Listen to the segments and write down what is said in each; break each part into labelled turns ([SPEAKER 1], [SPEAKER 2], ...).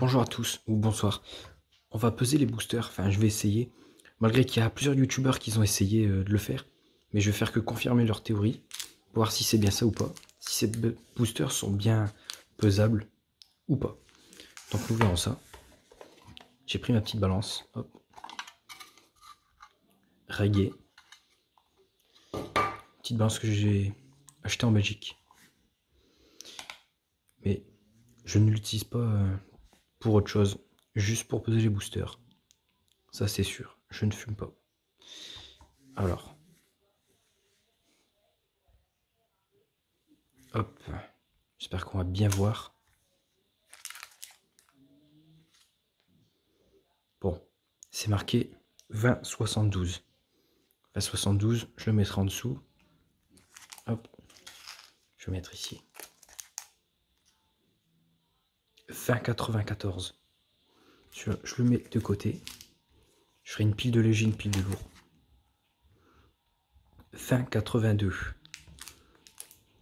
[SPEAKER 1] Bonjour à tous, ou bonsoir. On va peser les boosters, enfin je vais essayer, malgré qu'il y a plusieurs youtubeurs qui ont essayé de le faire, mais je vais faire que confirmer leur théorie, pour voir si c'est bien ça ou pas, si ces boosters sont bien pesables ou pas. Donc nous verrons ça. J'ai pris ma petite balance, hop, Reggae, petite balance que j'ai achetée en Belgique. Mais je ne l'utilise pas pour autre chose, juste pour peser les boosters. Ça c'est sûr, je ne fume pas. Alors, hop, j'espère qu'on va bien voir. Bon, c'est marqué 20,72. 20,72, je le mettrai en dessous. Hop, je vais mettre ici. 20,94. Je le mets de côté. Je ferai une pile de léger, une pile de lourd. 20,82.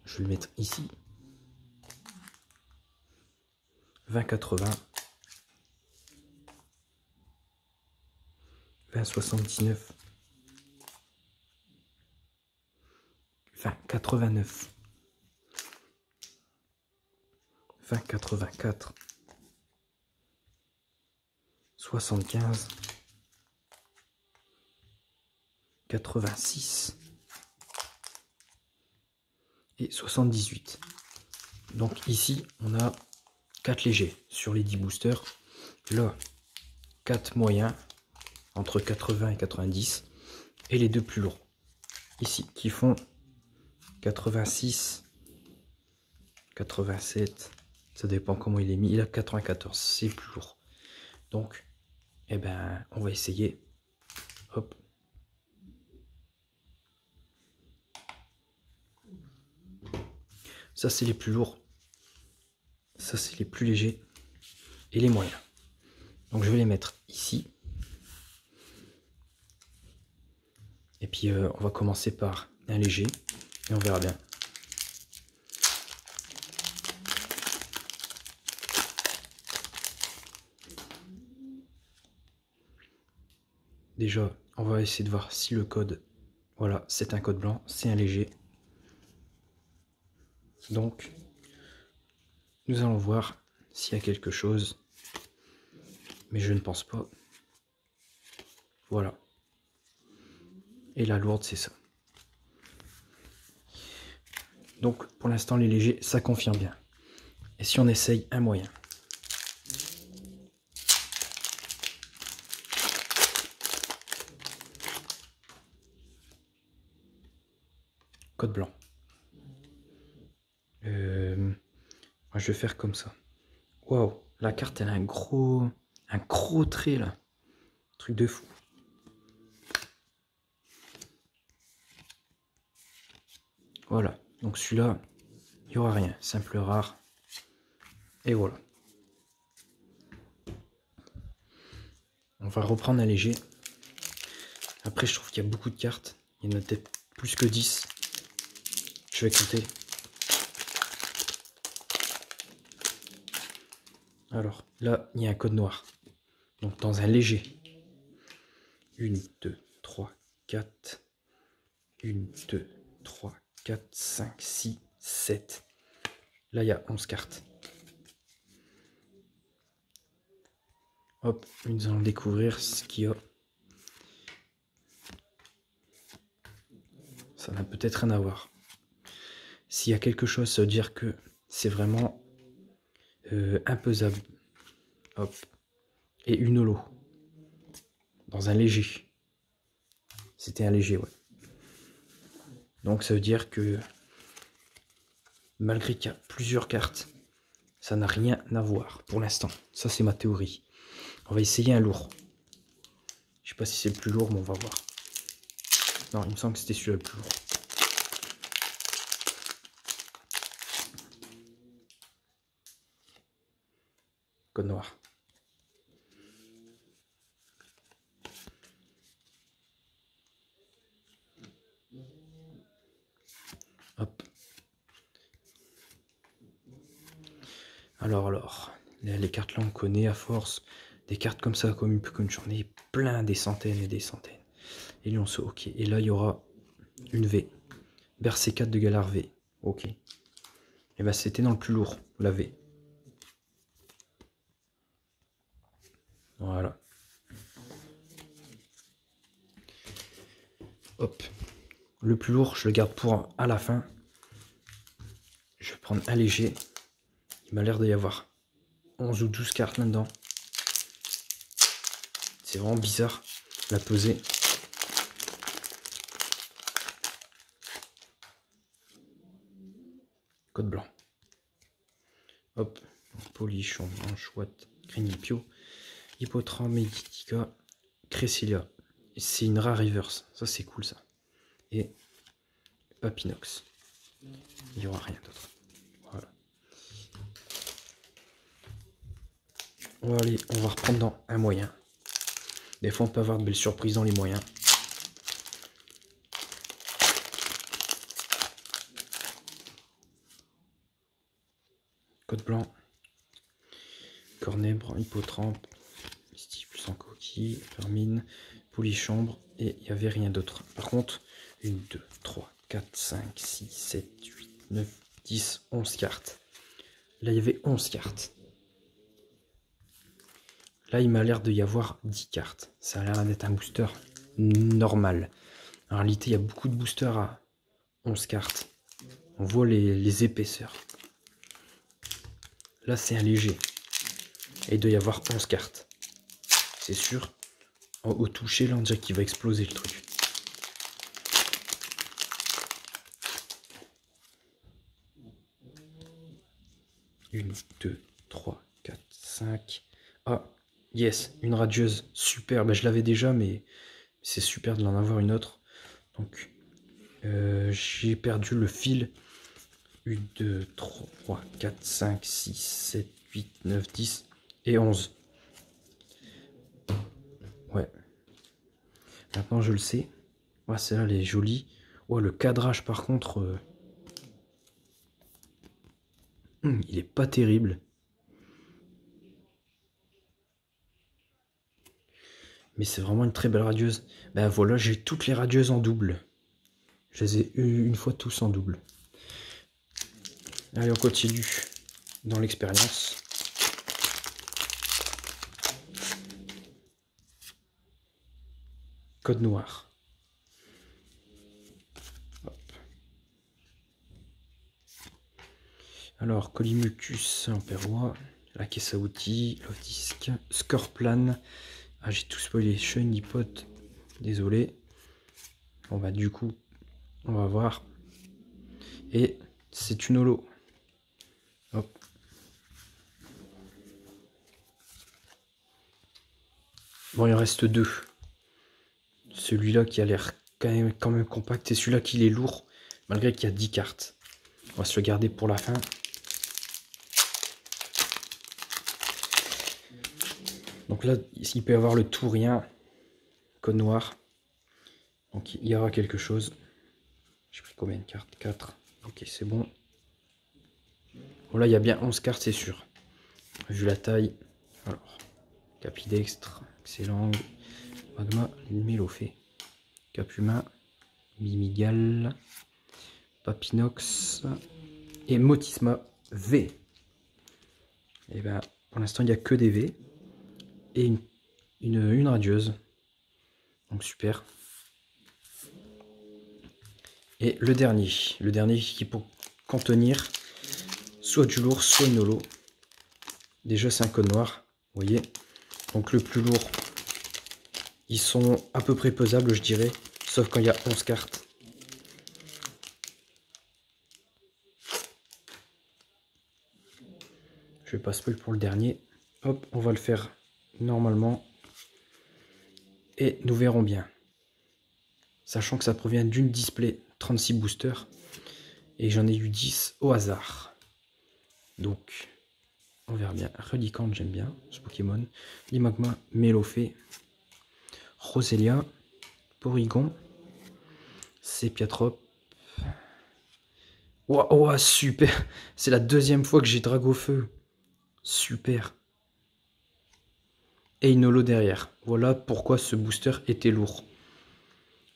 [SPEAKER 1] Je vais le mettre ici. 20,80. 20,79. 20,89. 20,84. 75. 86. Et 78. Donc ici, on a 4 légers sur les 10 boosters. Là, 4 moyens, entre 80 et 90. Et les deux plus lourds, ici, qui font 86, 87. Ça dépend comment il est mis. Il a 94, c'est plus lourd. Donc, eh ben, on va essayer. Hop. Ça, c'est les plus lourds. Ça, c'est les plus légers. Et les moyens. Donc, je vais les mettre ici. Et puis, on va commencer par un léger. Et on verra bien. Déjà, on va essayer de voir si le code... Voilà, c'est un code blanc. C'est un léger. Donc, nous allons voir s'il y a quelque chose. Mais je ne pense pas. Voilà. Et la lourde, c'est ça. Donc, pour l'instant, les légers, ça confirme bien. Et si on essaye un moyen? Code blanc. Moi, je vais faire comme ça. Waouh, la carte, elle a un gros trait, là. Truc de fou. Voilà. Donc, celui-là, il n'y aura rien. Simple rare. Et voilà. On va reprendre un léger. Après, je trouve qu'il y a beaucoup de cartes. Il y en a peut-être plus que 10. Je vais compter. Alors, là, il y a un code noir. Donc, dans un léger. 1, 2, 3, 4. 1, 2, 3, 4, 5, 6, 7. Là, il y a 11 cartes. Hop, nous allons découvrir ce qu'il y a. Ça n'a peut-être rien à voir. S'il y a quelque chose, ça veut dire que c'est vraiment impesable. Hop. Et une holo. Dans un léger. C'était un léger, ouais. Donc ça veut dire que malgré qu'il y a plusieurs cartes, ça n'a rien à voir pour l'instant. Ça, c'est ma théorie. On va essayer un lourd. Je sais pas si c'est le plus lourd, mais on va voir. Non, il me semble que c'était celui-là le plus lourd. Code noir. Hop. Alors, Les cartes là, on connaît à force. Des cartes comme ça, comme j'en ai plein, des centaines et des centaines. Et lionceau, ok. Et là, il y aura une V. Bercé 4 de Galar V. Ok. Et bah, c'était dans le plus lourd, la V. Voilà. Hop. Le plus lourd, je le garde pour à la fin. Je vais prendre un léger. Il m'a l'air d'y avoir 11 ou 12 cartes là-dedans. C'est vraiment bizarre, la pesée. Code blanc. Hop. Polichon, Chouette, Grenipio, Hippotram, Meditica, Cressilia. C'est une rare reverse. Ça, c'est cool, ça. Et Papinox. Il n'y aura rien d'autre. Voilà. On va reprendre dans un moyen. Des fois, on peut avoir de belles surprises dans les moyens. Code blanc. Cornèbre, Hippotrampe, Mystique sans coquille, Vermine, Polychambre, et il n'y avait rien d'autre. Par contre, 1, 2, 3, 4, 5, 6, 7, 8, 9, 10, 11 cartes. Là, il y avait 11 cartes. Là, il m'a l'air de y avoir 10 cartes. Ça a l'air d'être un booster normal. En réalité, il y a beaucoup de boosters à 11 cartes. On voit les épaisseurs. Là, c'est un léger. Et il doit y avoir 11 cartes. C'est sûr. Au toucher, là, on dirait qu'il va exploser le truc. Une, 2, 3, 4, 5. Ah, yes, une radieuse. Super. Ben, je l'avais déjà, mais c'est super de l'en avoir une autre. Donc, j'ai perdu le fil. 1, 2, 3, 4, 5, 6, 7, 8, 9, 10 et 11. Ouais. Maintenant, je le sais. Ouais, celle-là, elle est jolie. Ouais, le cadrage, par contre, il est pas terrible. Mais c'est vraiment une très belle radieuse. Ben voilà, j'ai toutes les radieuses en double. Je les ai eu une fois tous en double. Allez, on continue dans l'expérience. Code noir. Hop. Alors, Colimucus en perrois, la caisse à outils, Love Disc, Scorplan. Ah, j'ai tout spoilé. Chenipote, désolé. Bon, bah, du coup, on va voir. Et c'est une holo. Hop. Bon, il en reste deux. Celui-là qui a l'air quand même compact et celui-là qui est lourd, malgré qu'il y a 10 cartes. On va se le garder pour la fin. Donc là, il peut y avoir le tout rien. Code noir. Donc il y aura quelque chose. J'ai pris combien de cartes? 4. Ok, c'est bon. Bon, là, il y a bien 11 cartes, c'est sûr. Vu la taille. Alors, Capidextre, Excellent, Magma, Mélophée, Caphumain, Mimigal, Papinox et Motisma V. Et ben, pour l'instant, il n'y a que des V et une radieuse. Donc super. Et le dernier qui peut contenir soit du lourd, soit une holo. Déjà, c'est un code noir, vous voyez. Donc le plus lourd, ils sont à peu près pesables, je dirais, sauf quand il y a 11 cartes. Je vais pas spoil pour le dernier. Hop, on va le faire normalement. Et nous verrons bien. Sachant que ça provient d'une display 36 boosters. Et j'en ai eu 10 au hasard. Donc, on verra bien. Relicante, j'aime bien ce Pokémon. Limagma, Mélophée, Roselia, Porygon, Sepiatrop. Wow, super! C'est la deuxième fois que j'ai Dragofeu. Super! et une holo derrière. Voilà pourquoi ce booster était lourd.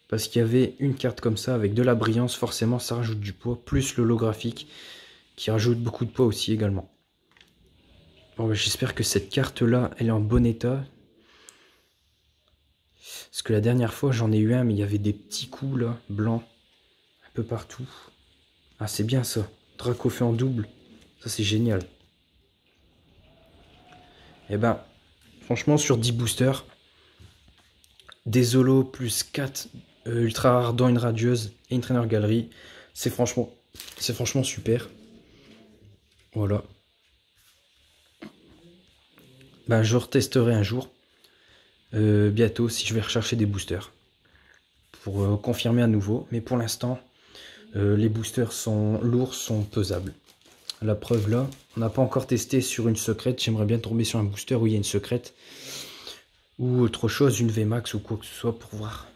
[SPEAKER 1] Parce qu'il y avait une carte comme ça avec de la brillance, forcément ça rajoute du poids, plus l'holographique qui rajoute beaucoup de poids aussi également. Bon, bah, j'espère que cette carte là, elle est en bon état. Parce que la dernière fois j'en ai eu un, mais il y avait des petits coups là, blancs, un peu partout. Ah, c'est bien ça. Draco fait en double, ça c'est génial. Et ben, franchement sur 10 boosters, des holos plus 4 ultra rares dont une radieuse et une trainer galerie, c'est franchement super. Voilà. Ben, je retesterai un jour, bientôt, si je vais rechercher des boosters. Pour confirmer à nouveau. Mais pour l'instant, les boosters sont lourds, sont pesables. La preuve là, on n'a pas encore testé sur une secrète. J'aimerais bien tomber sur un booster où il y a une secrète. Ou autre chose, une VMAX ou quoi que ce soit pour voir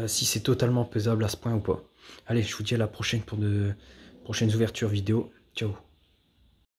[SPEAKER 1] si c'est totalement pesable à ce point ou pas. Allez, je vous dis à la prochaine pour de prochaines ouvertures vidéo. Ciao.